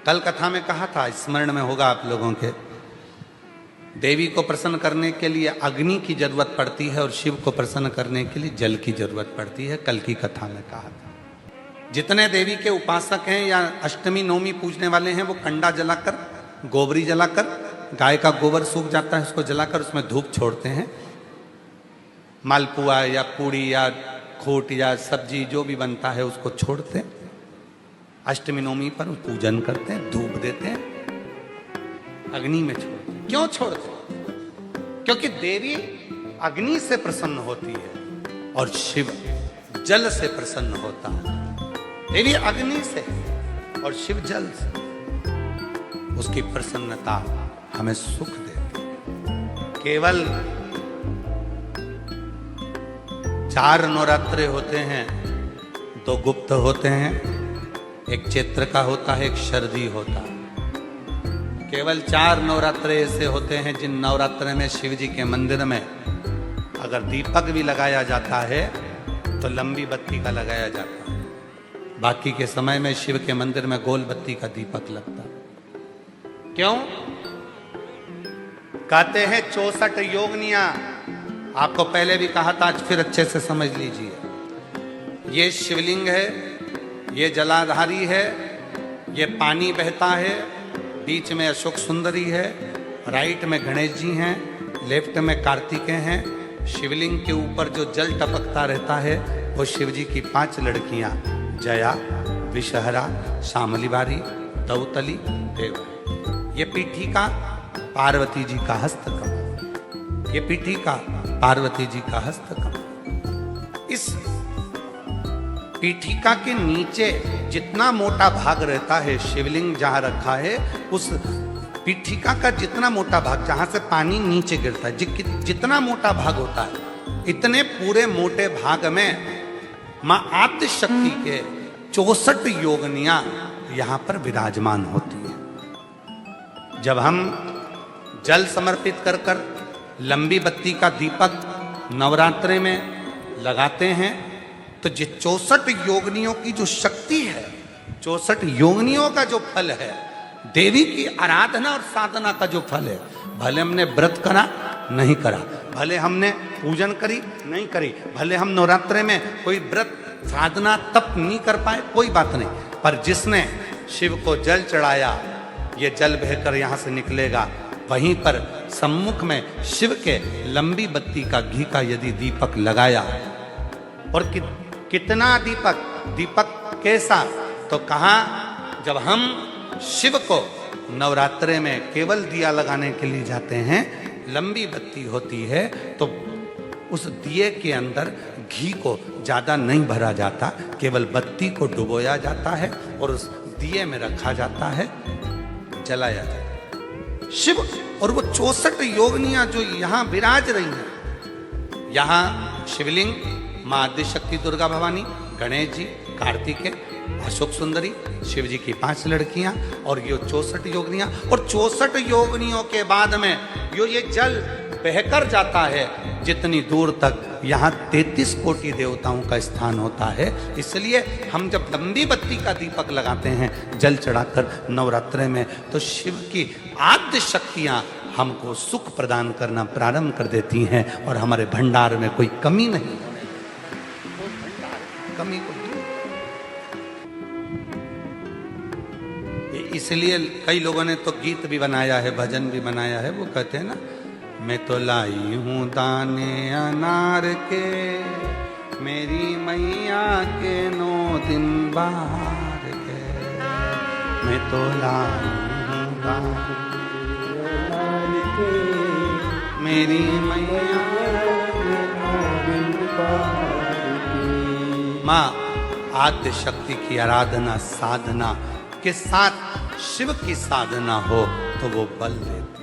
कल कथा में कहा था, स्मरण में होगा आप लोगों के, देवी को प्रसन्न करने के लिए अग्नि की जरूरत पड़ती है और शिव को प्रसन्न करने के लिए जल की जरूरत पड़ती है। कल की कथा में कहा था। जितने देवी के उपासक हैं या अष्टमी नवमी पूजने वाले हैं, वो कंडा जलाकर, गोबरी जलाकर, गाय का गोबर सूख जाता है उसको जलाकर उसमें धूप छोड़ते हैं। मालपुआ या पूड़ी या खोट या सब्जी जो भी बनता है उसको छोड़ते हैं। अष्टमी नवमी पर पूजन करते हैं, धूप देते हैं, अग्नि में छोड़ते हैं। क्यों छोड़ते हैं? क्योंकि देवी अग्नि से प्रसन्न होती है और शिव जल से प्रसन्न होता है। देवी अग्नि से और शिव जल से। उसकी प्रसन्नता हमें सुख देती है। केवल 4 नवरात्रे होते हैं, 2 गुप्त होते हैं, एक चैत्र का होता है, एक शरदी होता है। केवल 4 नवरात्रे ऐसे होते हैं जिन नवरात्रे में शिव जी के मंदिर में अगर दीपक भी लगाया जाता है तो लंबी बत्ती का लगाया जाता है। बाकी के समय में शिव के मंदिर में गोल बत्ती का दीपक लगता है। क्यों? कहते हैं 64 योगनियां। आपको पहले भी कहा था, आज फिर अच्छे से समझ लीजिए। ये शिवलिंग है, ये जलाधारी है, ये पानी बहता है, बीच में अशोक सुंदरी है, राइट में गणेश जी हैं, लेफ्ट में कार्तिकेय हैं। शिवलिंग के ऊपर जो जल टपकता रहता है वो शिव जी की 5 लड़कियां, जया, विषहरा, शामली बारी, दौतली, देव। ये पीठिका पार्वती जी का हस्तकमल। ये पीठिका पार्वती जी का हस्तकमल। इस पीठिका के नीचे जितना मोटा भाग रहता है, शिवलिंग जहां रखा है उस पीठिका का जितना मोटा भाग, जहां से पानी नीचे गिरता है, जितना मोटा भाग होता है, इतने पूरे मोटे भाग में मां आद्य शक्ति के 64 योगनियां यहां पर विराजमान होती है। जब हम जल समर्पित कर कर लंबी बत्ती का दीपक नवरात्रे में लगाते हैं तो ये 64 योगनियों की जो शक्ति है, 64 योगनियों का जो फल है, देवी की आराधना और साधना का जो फल है, भले हमने व्रत करा नहीं करा, भले हमने पूजन करी नहीं करी, भले हम नवरात्रे में कोई व्रत साधना तप नहीं कर पाए, कोई बात नहीं, पर जिसने शिव को जल चढ़ाया, ये जल बहकर यहां से निकलेगा। वहीं पर सम्मुख में शिव के लंबी बत्ती का घी का यदि दीपक लगाया, और कितना दीपक कैसा, तो कहा जब हम शिव को नवरात्रे में केवल दिया लगाने के लिए जाते हैं, लंबी बत्ती होती है तो उस दिए के अंदर घी को ज्यादा नहीं भरा जाता, केवल बत्ती को डुबोया जाता है और उस दिए में रखा जाता है, जलाया जाता है। शिव और वो 64 योगनियां जो यहां विराज रही हैं, यहां शिवलिंग, मां आदिशक्ति दुर्गा भवानी, गणेश जी, कार्तिकेय, अशोक सुंदरी, शिव जी की 5 लड़कियां और ये 64 योगनियां। और 64 योगनियों के बाद में यो ये जल बहकर जाता है जितनी दूर तक, यहाँ 33 कोटि देवताओं का स्थान होता है। इसलिए हम जब लंबी बत्ती का दीपक लगाते हैं जल चढ़ाकर नवरात्रे में, तो शिव की आद्य शक्तियां हमको सुख प्रदान करना प्रारंभ कर देती हैं और हमारे भंडार में कोई कमी नहीं, कमी को दूर। इसलिए कई लोगों ने तो गीत भी बनाया है, भजन भी बनाया है, वो कहते हैं ना, मैं तो लाई हूं दाने अनार के, मेरी मैया के 9 दिन बाहर के, मैं तो लाई हूं दाने अनार के, मेरी मैया के 9 दिन बाहर के। माँ आद्य शक्ति की आराधना साधना के साथ शिव की साधना हो तो वो बल देती।